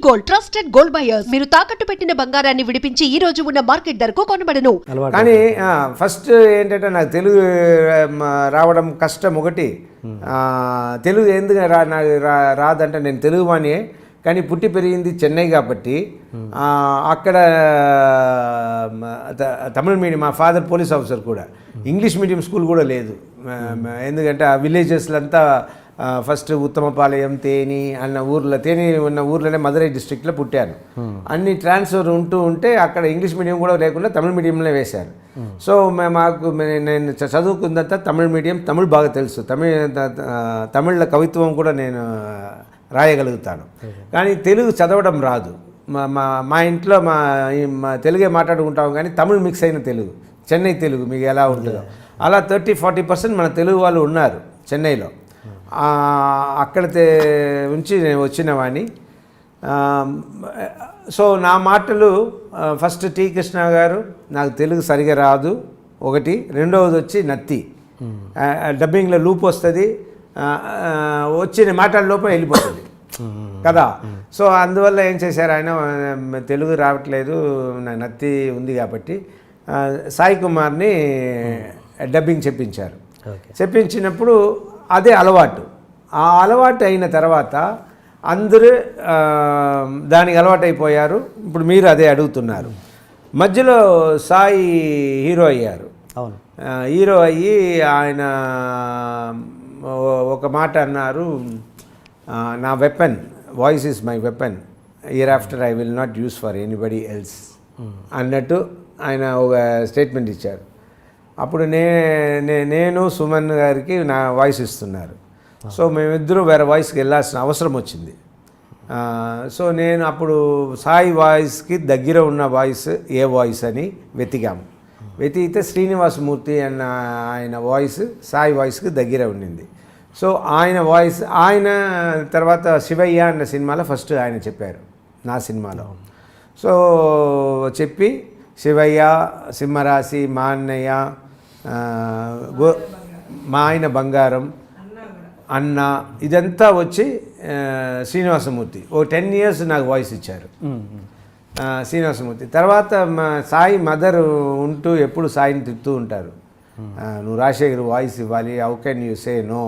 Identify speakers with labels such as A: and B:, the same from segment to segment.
A: Gold, trusted gold buyers. మీరు తాకట్టు పెట్టిన బంగారాన్ని విడిపించి ఈ రోజు ఉన్న మార్కెట్ ధరకు కొనబడను.
B: కానీ ఫస్ట్ ఏంటంటే నాకు తెలుగు రావడం కష్టం ఒకటి. తెలుగు ఎందుకు రాదంటే నేను తెలుగు వాణి, కానీ పుట్టి పెరిగింది చెన్నై కాబట్టి అక్కడ తమిళ మీడియం. మా ఫాదర్ పోలీస్ ఆఫీసర్ కూడా. ఇంగ్లీష్ మీడియం స్కూల్ కూడా లేదు. ఎందుకంటే ఆ విలేజెస్లో అంతా ఫస్ట్ ఉత్తమపాలయం, తేని అన్న ఊర్లో, తేని ఉన్న ఊర్లోనే మదురై డిస్ట్రిక్ట్లో పుట్టాను. అన్ని ట్రాన్స్ఫర్ ఉంటే అక్కడ ఇంగ్లీష్ మీడియం కూడా లేకుండా తమిళ మీడియంలో వేశారు. సో నేను చదువుకున్నంత తమిళ మీడియం, తమిళ్ బాగా తెలుసు. తమిళ కవిత్వం కూడా నేను రాయగలుగుతాను, కానీ తెలుగు చదవడం రాదు. మా ఇంట్లో మా తెలుగే మాట్లాడుకుంటాం, కానీ తమిళ్ మిక్స్ అయిన తెలుగు, చెన్నై తెలుగు మీకు ఎలా ఉంటుందో అలా 30-40% మన తెలుగు వాళ్ళు ఉన్నారు చెన్నైలో. అక్కడ ఉంచి నేను వచ్చిన వాడిని. సో నా మాటలు ఫస్ట్ టి కృష్ణ గారు, నాకు తెలుగు సరిగా రాదు ఒకటి. రెండవది వచ్చి నత్తి, డబ్బింగ్లో లూప్ వస్తుంది, వచ్చిన మాటల లోపల వెళ్ళిపోతుంది కదా. సో అందువల్ల ఏం చేశారు ఆయన, తెలుగు రావట్లేదు, నత్తి ఉంది కాబట్టి సాయి కుమార్ని డబ్బింగ్ చెప్పించారు. చెప్పించినప్పుడు అదే అలవాటు. ఆ అలవాటు అయిన తర్వాత అందరూ దానికి అలవాటు అయిపోయారు. ఇప్పుడు మీరు అదే అడుగుతున్నారు. మధ్యలో సాయి హీరో అయ్యారు.
C: అవును,
B: హీరో అయ్యి ఆయన ఒక మాట అన్నారు, నా weapon, voice is my weapon, year after I will not use for anybody else అన్నట్టు ఆయన ఒక స్టేట్మెంట్ ఇచ్చారు. అప్పుడు నేను సుమన్ గారికి నా వాయిస్ ఇస్తున్నారు. సో మేమిద్దరూ వేరే వాయిస్కి వెళ్ళాల్సిన అవసరం వచ్చింది. సో నేను అప్పుడు సాయి వాయిస్కి దగ్గర ఉన్న వాయిస్ ఏ వాయిస్ అని వెతికితే శ్రీనివాసమూర్తి అన్న ఆయన వాయిస్ సాయి వాయిస్కి దగ్గర ఉండింది. సో ఆయన తర్వాత శివయ్య అన్న సినిమాలో ఫస్ట్ ఆయన చెప్పారు నా సినిమాలో. సో చెప్పి శివయ్య, సింహరాశి, మా అన్నయ్య, మా ఆయన బంగారం, అన్న, ఇదంతా వచ్చి శ్రీనివాసమూర్తి ఓ 10 years నాకు వాయిస్ ఇచ్చారు శ్రీనివాసమూర్తి. తర్వాత మా సాయి మదర్ ఉంటూ ఎప్పుడు సాయిని తిడుతూ ఉంటారు, నువ్వు రాజశేఖర్ వాయిస్ ఇవ్వాలి, how can you say no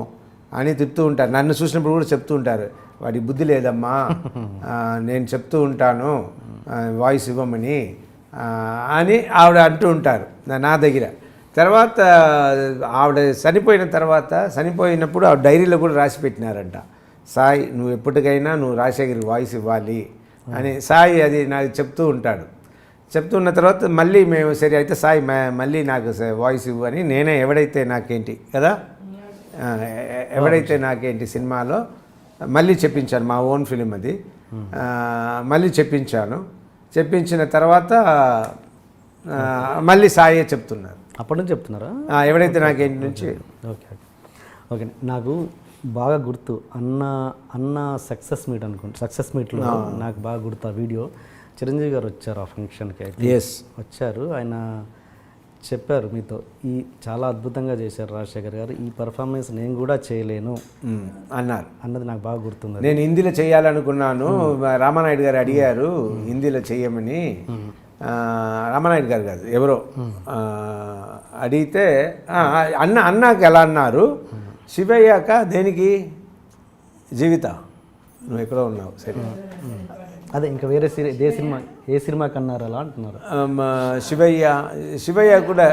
B: అని తిడుతూ ఉంటారు. నన్ను చూసినప్పుడు కూడా చెప్తూ ఉంటారు, వాడి బుద్ధి లేదమ్మా, నేను చెప్తూ ఉంటాను వాయిస్ ఇవ్వమని అని ఆవిడ అంటూ ఉంటారు నా దగ్గర. తర్వాత ఆవిడ చనిపోయినప్పుడు ఆవిడ డైరీలో కూడా రాసి పెట్టినారంట, సాయి నువ్వు ఎప్పటికైనా నువ్వు రాజశేఖర్కి వాయిస్ ఇవ్వాలి అని. సాయి అది నాకు చెప్తూ ఉంటాడు. చెప్తున్న తర్వాత మళ్ళీ మేము సరే అయితే సాయి మళ్ళీ నాకు వాయిస్ ఇవ్వు అని నేనే ఎవడైతే నాకేంటి కదా, ఎవడైతే నాకేంటి సినిమాలో మళ్ళీ చెప్పించాను. మా ఓన్ ఫిలిం అది. మళ్ళీ చెప్పించిన తర్వాత మళ్ళీ సాయే చెప్తున్నారు.
C: అప్పటి నుంచి చెప్తున్నారా?
B: ఎవడైతే నాకేంటి నుంచి.
C: ఓకే, నాకు బాగా గుర్తు అన్న సక్సెస్ మీట్ అనుకుంటా. సక్సెస్ మీట్లో నాకు బాగా గుర్తు ఆ వీడియో. చిరంజీవి గారు వచ్చారు ఆ ఫంక్షన్కి. వచ్చారు, ఆయన చెప్పారు మీతో, ఈ చాలా అద్భుతంగా చేశారు రాజశేఖర్ గారు, ఈ పర్ఫార్మెన్స్ నేను కూడా చేయలేను అన్నది నాకు బాగా గుర్తుంది.
B: నేను హిందీలో చేయాలనుకున్నాను, రామానాయుడు గారు అడిగారు హిందీలో చేయమని. రామానాయుడు గారు కాదు ఎవరో అడిగితే అన్నాక ఎలా అన్నారు, శివయ్యాక దేనికి జీవిత నువ్వు ఎక్కడో ఉన్నావు సరే
C: అదే ఇంకా వేరే ఏ సినిమాకి అన్నారు అలా అంటున్నారు.
B: శివయ్య కూడా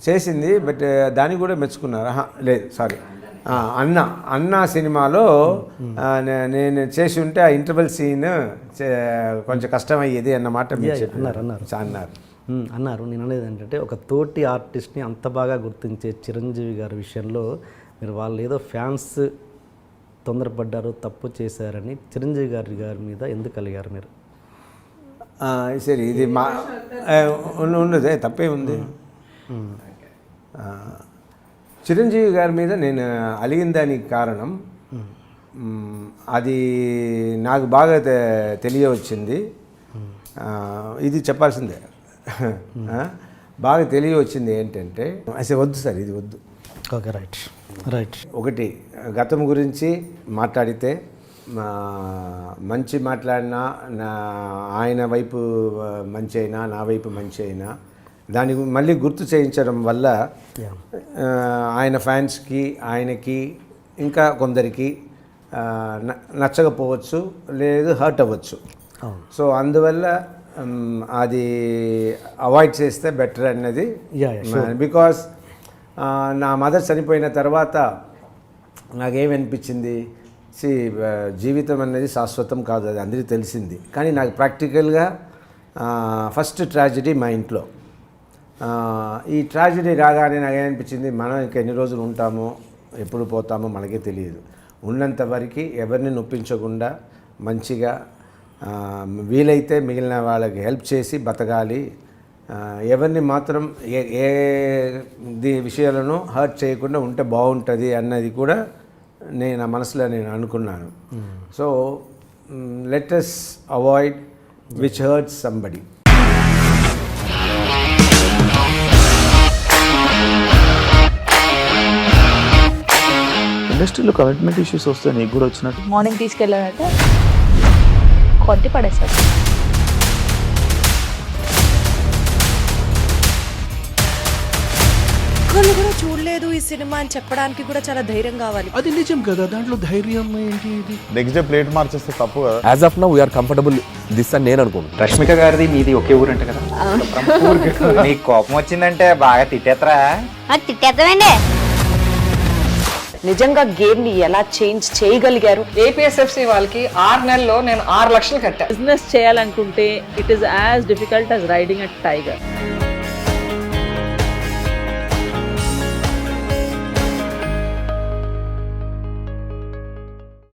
B: చేసింది, బట్ దాన్ని కూడా మెచ్చుకున్నారు. లేదు సారీ, అన్న సినిమాలో నేను చేసి ఉంటే ఆ ఇంటర్వెల్ సీన్ కొంచెం కష్టమయ్యేది అన్నమాట
C: అన్నారు. నేను అనేది ఏంటంటే, ఒక తోటి ఆర్టిస్ట్ని అంత బాగా గుర్తించే చిరంజీవి గారి విషయంలో మీరు వాళ్ళు ఏదో ఫ్యాన్స్ తొందరపడ్డారు, తప్పు చేశారని చిరంజీవి గారి మీద ఎందుకు కలిగారు మీరు?
B: సరే, ఇది మా ఉన్నదే తప్పే ఉంది. చిరంజీవి గారి మీద నేను అలిగిన దానికి కారణం అది నాకు బాగా తెలియవచ్చింది. ఇది చెప్పాల్సిందే. బాగా తెలియవచ్చింది ఏంటంటే, అసలు వద్దు సార్, ఇది వద్దు.
C: Okay, right. రైట్.
B: ఒకటి గతం గురించి మాట్లాడితే మంచి మాట్లాడినా ఆయన వైపు మంచి అయినా నా వైపు మంచి అయినా దాన్ని మళ్ళీ గుర్తు చేయించడం వల్ల ఆయన ఫ్యాన్స్కి ఆయనకి ఇంకా కొందరికి నచ్చకపోవచ్చు, లేదు హర్ట్ అవ్వచ్చు. సో అందువల్ల అది అవాయిడ్ చేస్తే బెటర్ అన్నది. బికాస్ నా మదర్ చనిపోయిన తర్వాత నాకేమనిపించింది, జీవితం అనేది శాశ్వతం కాదు, అది అందరికీ తెలిసింది. కానీ నాకు ప్రాక్టికల్గా ఫస్ట్ ట్రాజడీ మా ఇంట్లో. ఈ ట్రాజడీ రాగానే నాకేమనిపించింది, మనం ఇంకా ఎన్ని రోజులు ఉంటామో ఎప్పుడు పోతామో మనకే తెలియదు. ఉన్నంత వరకు ఎవరిని నొప్పించకుండా మంచిగా వీలైతే మిగిలిన వాళ్ళకి హెల్ప్ చేసి బతకాలి. ఎవరిని మాత్రం ఏ విషయాలను హర్ట్ చేయకుండా ఉంటే బాగుంటుంది అన్నది కూడా నా మనసులో నేను అనుకున్నాను. So let us avoid which hurts somebody.
D: ఇండస్ట్రీలో కమిట్మెంట్ ఇష్యూస్ వస్తే నీకు కూడా వచ్చినట్టు?
E: మార్నింగ్ తీసుకెళ్ళాడంటే కొట్టి పడేశాడు.
F: ఒక్కళ్ళు కూడా చూడలేదు ఈ సినిమా అని చెప్పడానికి కూడా చాలా ధైర్యం కావాలి.
G: అది నిజం కదా, దాంట్లో ధైర్యం ఏంటి? ఇది
D: నెక్స్ట్ డే ప్లేట్ మార్చేస్తే తప్పు కదా.
H: As of now we are comfortable this అని నేను అనుకుంటున్నాను.
I: రష్మిక గారిది మీది ఒకే ఊరు అంట కదా? నీకు కోపం వచ్చిందంటే బాగా తిట్టేత్తరా?
E: తిట్టేద్దామండి.
F: నిజంగా గేమ్ ని ఎలా చేంజ్ చేయగలిగారు?
J: ఏపీఎస్ఎఫ్సి వాళ్ళకి 6 నెలల్లో నేను 6 లక్షలు కట్టా.
E: బిజినెస్ చేయాలనుకుంటే it is as difficult as riding a tiger.